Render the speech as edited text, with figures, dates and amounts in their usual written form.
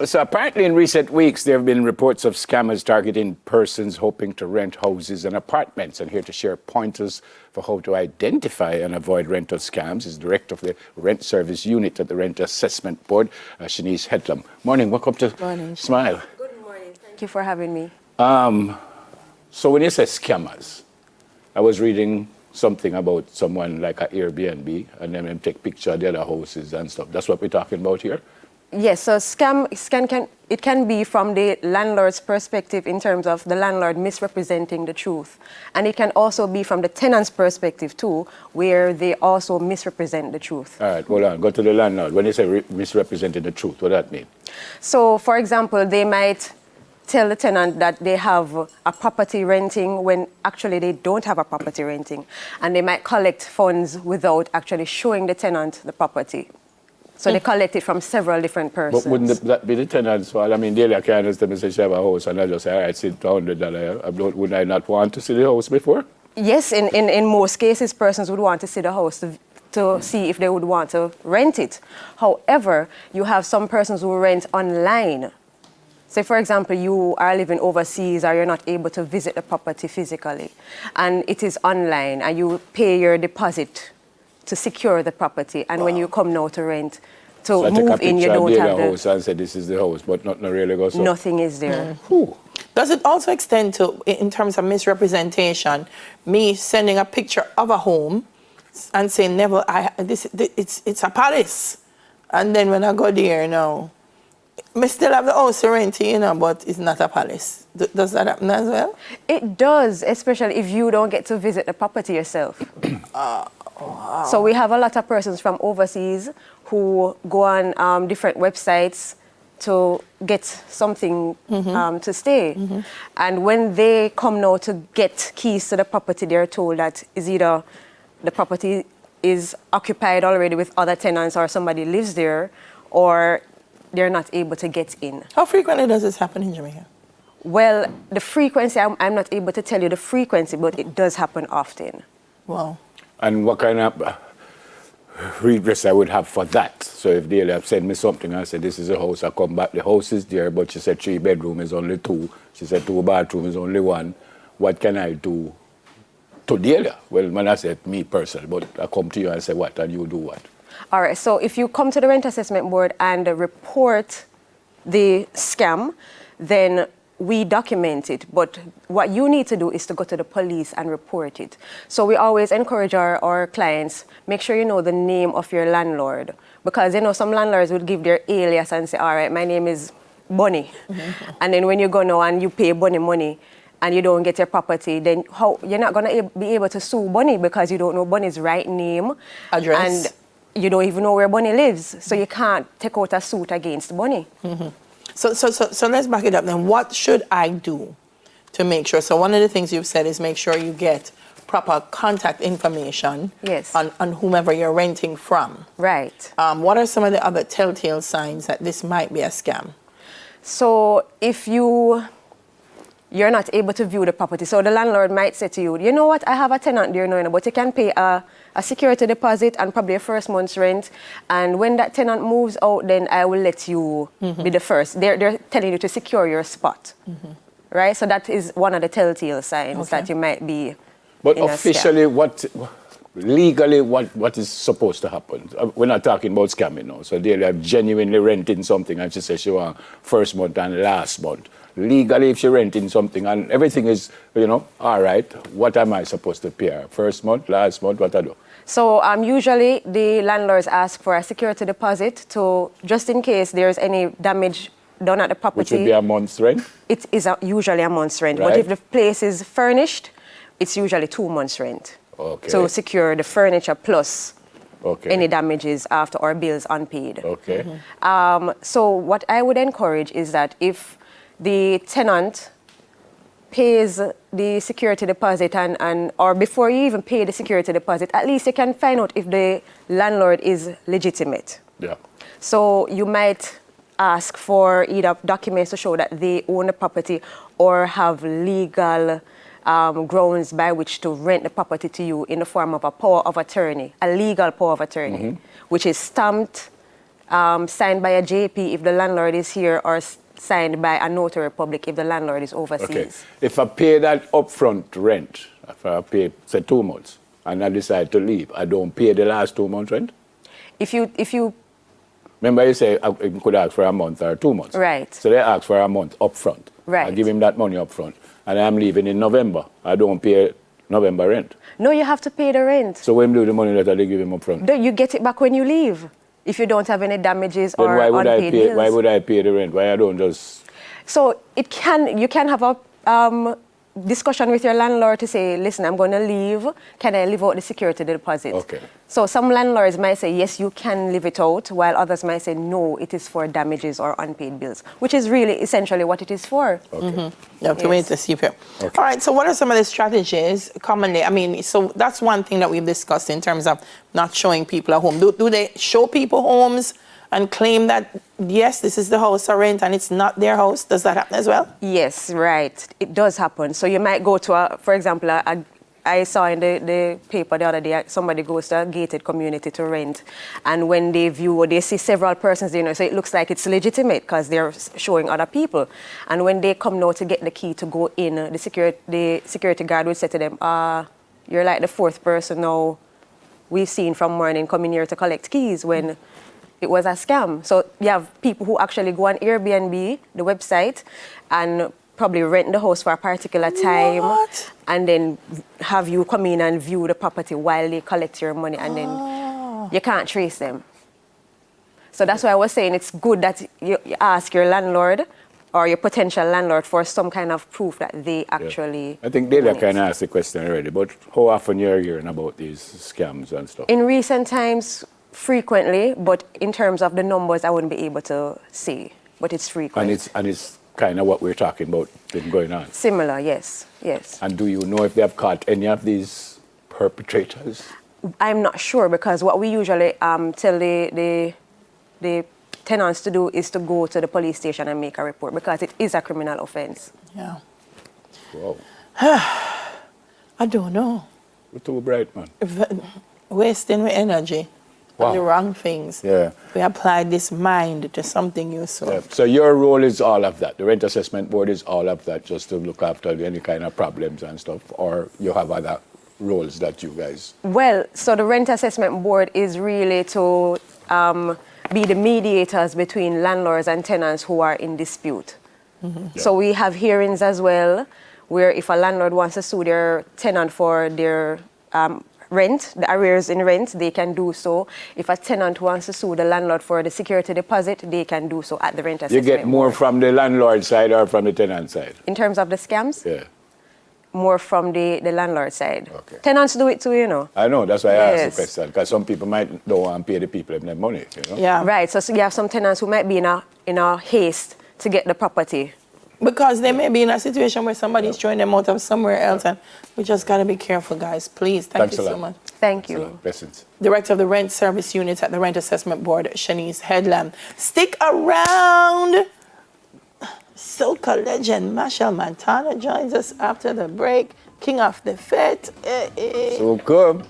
So apparently in recent weeks, there have been reports of scammers targeting persons hoping to rent houses and apartments. And here to share pointers for how to identify and avoid rental scams is Director of the Rent Service Unit at the Rent Assessment Board, Shanice Hedlam. Morning, welcome to Smile. Good morning, thank you for having me. So when you say scammers, I was reading something about someone like an Airbnb and then take picture of the other houses and stuff. That's what we're talking about here? Yes, so scam can be from the landlord's perspective in terms of the landlord misrepresenting the truth. And it can also be from the tenant's perspective too, where they also misrepresent the truth. All right, hold on, go to the landlord. When you say misrepresenting the truth, what does that mean? So, for example, they might tell the tenant that they have a property renting when actually they don't have a property renting. And they might collect funds without actually showing the tenant the property. So they collect it from several different persons. But wouldn't that be the tenant's fault? I mean, daily I can't understand me say she have a house and I just say, all right, sit $100. Would I not want to see the house before? Yes, in most cases, persons would want to see the house to see if they would want to rent it. However, you have some persons who rent online. Say, for example, you are living overseas or you're not able to visit the property physically, and it is online, and you pay your deposit to secure the property, and when you come now to rent, to move in, you don't have the house and say this is the house, but nothing really goes on. Nothing is there. Does it also extend to, in terms of misrepresentation, me sending a picture of a home and saying, Neville, it's a palace, and then when I go there now, I still have the house to rent, but it's not a palace. Does that happen as well? It does, especially if you don't get to visit the property yourself. Wow. So we have a lot of persons from overseas who go on different websites to get something to stay. And when they come now to get keys to the property, they're told that is either the property is occupied already with other tenants or somebody lives there, or they're not able to get in. How frequently does this happen in Jamaica? Well, the frequency, I'm not able to tell you the frequency, but it does happen often. Wow. And what kind of redress I would have for that? So if they have sent me something and I said, this is a house, I come back, the house is there, but she said 3 bedroom is only 2. She said 2 bathroom is only 1. What can I do to Delia? Well, when I said me personally, but I come to you and say what, and you do what? All right, so if you come to the Rent Assessment Board and report the scam, then we document it, but what you need to do is to go to the police and report it. So we always encourage our clients, make sure you know the name of your landlord, because some landlords would give their alias and say, all right, my name is Bunny. And then when you go now and you pay Bunny money and you don't get your property, then you're not going to be able to sue Bunny because you don't know Bunny's right name. Address. And you don't even know where Bunny lives, so you can't take out a suit against Bunny. So let's back it up then. What should I do to make sure? So one of the things you've said is make sure you get proper contact information on whomever you're renting from. Right. What are some of the other telltale signs that this might be a scam? So if you're not able to view the property, so the landlord might say to you, you know what, I have a tenant there now, but you can pay a security deposit and probably a first month's rent, and when that tenant moves out, then I will let you be the first. They're telling you to secure your spot, right? So that is one of the telltale signs that you might be. But officially, legally, what is supposed to happen? We're not talking about scamming now. So they're genuinely renting something, and she says she wants first month and last month. Legally, if she's renting something and everything is, all right, what am I supposed to pay? First month, last month, what I do? So usually the landlords ask for a security deposit to, just in case there's any damage done at the property. Which would be a month's rent? It is usually a month's rent. Right. But if the place is furnished, it's usually 2 months' rent. Okay. So secure the furniture plus any damages after or bills unpaid. Okay. So what I would encourage is that if the tenant pays the security deposit or before you even pay the security deposit, at least you can find out if the landlord is legitimate. Yeah. So you might ask for either documents to show that they own the property or have legal grounds by which to rent the property to you in the form of a power of attorney, a legal power of attorney, which is stamped signed by a JP if the landlord is here, or signed by a notary public if the landlord is overseas. Okay. If I pay that upfront rent, if I pay, say, 2 months, and I decide to leave, I don't pay the last 2 months rent? If you Remember you say I could ask for a month or 2 months. Right. So they ask for a month upfront. Right. I give him that money upfront. And I'm leaving in November. I don't pay November rent. No, you have to pay the rent. So when do the money that I give him upfront? You get it back when you leave. If you don't have any damages Then or why would unpaid bills. Why would I pay the rent? Why I don't just... So you can have a discussion with your landlord to say, listen, I'm going to leave. Can I leave out the security deposit? Okay. So some landlords might say, yes, you can leave it out, while others might say, no, it is for damages or unpaid bills, which is really essentially what it is for. Okay. You have to wait to see if it. Okay. All right, so what are some of the strategies commonly? I mean, so that's one thing that we've discussed in terms of not showing people a home. Do they show people homes and claim that, yes, this is the house for rent and it's not their house? Does that happen as well? Yes, right. It does happen. So you might go to, for example, I saw in the paper the other day, somebody goes to a gated community to rent. And when they view or they see several persons, so it looks like it's legitimate because they're showing other people. And when they come now to get the key to go in, the security guard would say to them, you're like the fourth person now we've seen from morning coming here to collect keys, when it was a scam. So you have people who actually go on Airbnb, the website, and probably rent the house for a particular time. What? And then have you come in and view the property while they collect your money, and then you can't trace them. So that's why I was saying it's good that you ask your landlord or your potential landlord for some kind of proof that they actually... I think they kind of asked the question already, but how often you're hearing about these scams and stuff? In recent times, frequently, but in terms of the numbers, I wouldn't be able to say, but it's frequent. And it's kind of what we're talking about been going on. Similar, yes, yes. And do you know if they have caught any of these perpetrators? I'm not sure, because what we usually tell the tenants to do is to go to the police station and make a report, because it is a criminal offense. Yeah. Wow. I don't know. We're too bright, man. Wasting my energy on the wrong things. Yeah. We apply this mind to something useful. Yeah. So your role is all of that. The Rent Assessment Board is all of that, just to look after any kind of problems and stuff, or you have other roles that you guys... Well, so the Rent Assessment Board is really to be the mediators between landlords and tenants who are in dispute. Yeah. So we have hearings as well, where if a landlord wants to sue their tenant for their rent, the arrears in rent, they can do so. If a tenant wants to sue the landlord for the security deposit, they can do so at the Rent Assessment You get more Board. from the landlord side or from the tenant side? In terms of the scams? Yeah. More from the landlord side. Okay. Tenants do it too, I know, that's why I asked Yes. the question, because some people might don't want to pay the people their money, Yeah. Right, so you have some tenants who might be in a haste to get the property. Because they may be in a situation where somebody's throwing them out of somewhere else, and we just got to be careful, guys. Please, thank Thanks you a so lot. much. Thank you. Blessings. Director of the Rent Service Unit at the Rent Assessment Board, Shanice Headlam. Stick around. Soca legend Machel Montana joins us after the break. King of the Fete. So come.